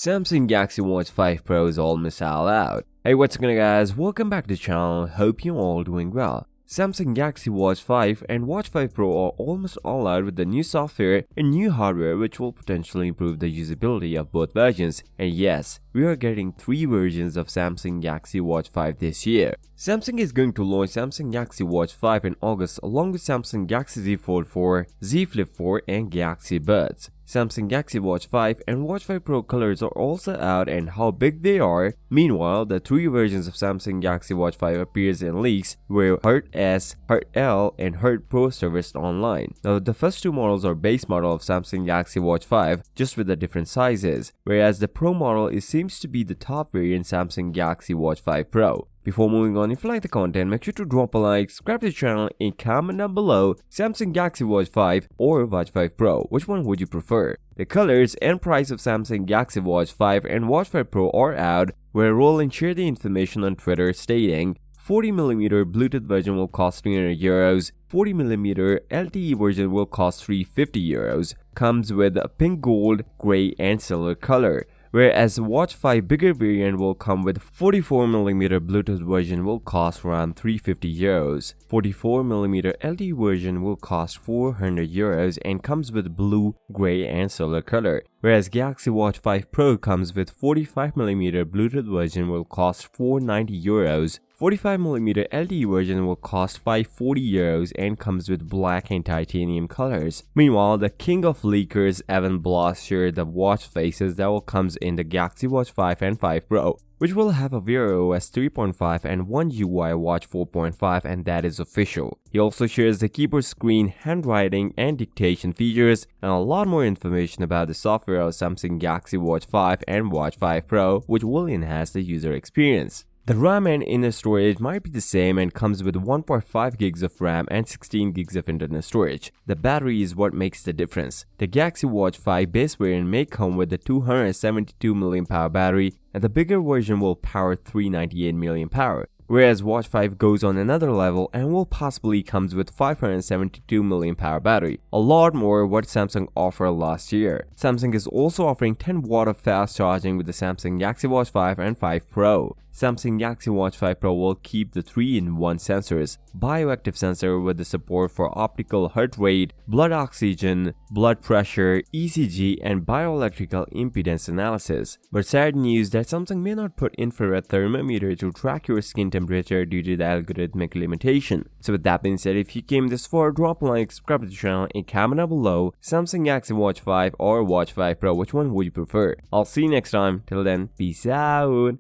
Samsung Galaxy Watch 5 Pro is almost all out. Hey, what's going on guys, welcome back to the channel, hope you're all doing well. Samsung Galaxy Watch 5 and Watch 5 Pro are almost all out with the new software and new hardware which will potentially improve the usability of both versions. And yes, we are getting 3 versions of Samsung Galaxy Watch 5 this year. Samsung is going to launch Samsung Galaxy Watch 5 in August along with Samsung Galaxy Z Fold 4, Z Flip 4 and Galaxy Buds. Samsung Galaxy Watch 5 and Watch 5 Pro colors are also out and how big they are. Meanwhile, the 3 versions of Samsung Galaxy Watch 5 appears in leaks where Heart S, Heart L and Heart Pro surfaced online. Now, the first 2 models are base model of Samsung Galaxy Watch 5 just with the different sizes, whereas the Pro model seems to be the top variant Samsung Galaxy Watch 5 Pro. Before moving on, if you like the content, make sure to drop a like, subscribe to the channel and comment down below Samsung Galaxy Watch 5 or Watch 5 Pro, which one would you prefer? The colors and price of Samsung Galaxy Watch 5 and Watch 5 Pro are out, where Roland shared the information on Twitter stating 40mm Bluetooth version will cost €300, 40mm LTE version will cost €350, comes with a pink, gold, grey and silver color. Whereas the Watch 5 bigger variant will come with 44mm Bluetooth version will cost around €350, 44mm LTE version will cost €400 and comes with blue, grey and silver color. Whereas Galaxy Watch 5 Pro comes with 45mm Bluetooth version will cost €490, 45mm LTE version will cost €540 and comes with black and titanium colors. Meanwhile, the king of leakers Evan Bloss shared the watch faces that will comes in the Galaxy Watch 5 and 5 Pro, which will have a Wear OS 3.5 and One UI Watch 4.5, and that is official. He also shares the keyboard screen, handwriting and dictation features and a lot more information about the software of Samsung Galaxy Watch 5 and Watch 5 Pro, which will enhance the user experience. The RAM and inner storage might be the same and comes with 1.5 gigs of RAM and 16 gigs of internal storage. The battery is what makes the difference. The Galaxy Watch 5 base variant may come with a 272 mAh battery and the bigger version will power 398 mAh. Whereas Watch 5 goes on another level and will possibly comes with 572 mAh battery, a lot more what Samsung offered last year. Samsung is also offering 10 watt of fast charging with the Samsung Galaxy Watch 5 and 5 Pro. Samsung Galaxy Watch 5 Pro will keep the 3-in-1 sensors, bioactive sensor with the support for optical heart rate, blood oxygen, blood pressure, ECG and bioelectrical impedance analysis. But sad news that Samsung may not put infrared thermometer to track your skin temperature due to the algorithmic limitation. So with that being said, if you came this far, drop a like, subscribe to the channel and comment down below Samsung Galaxy Watch 5 or Watch 5 Pro, which one would you prefer? I'll see you next time. Till then, peace out.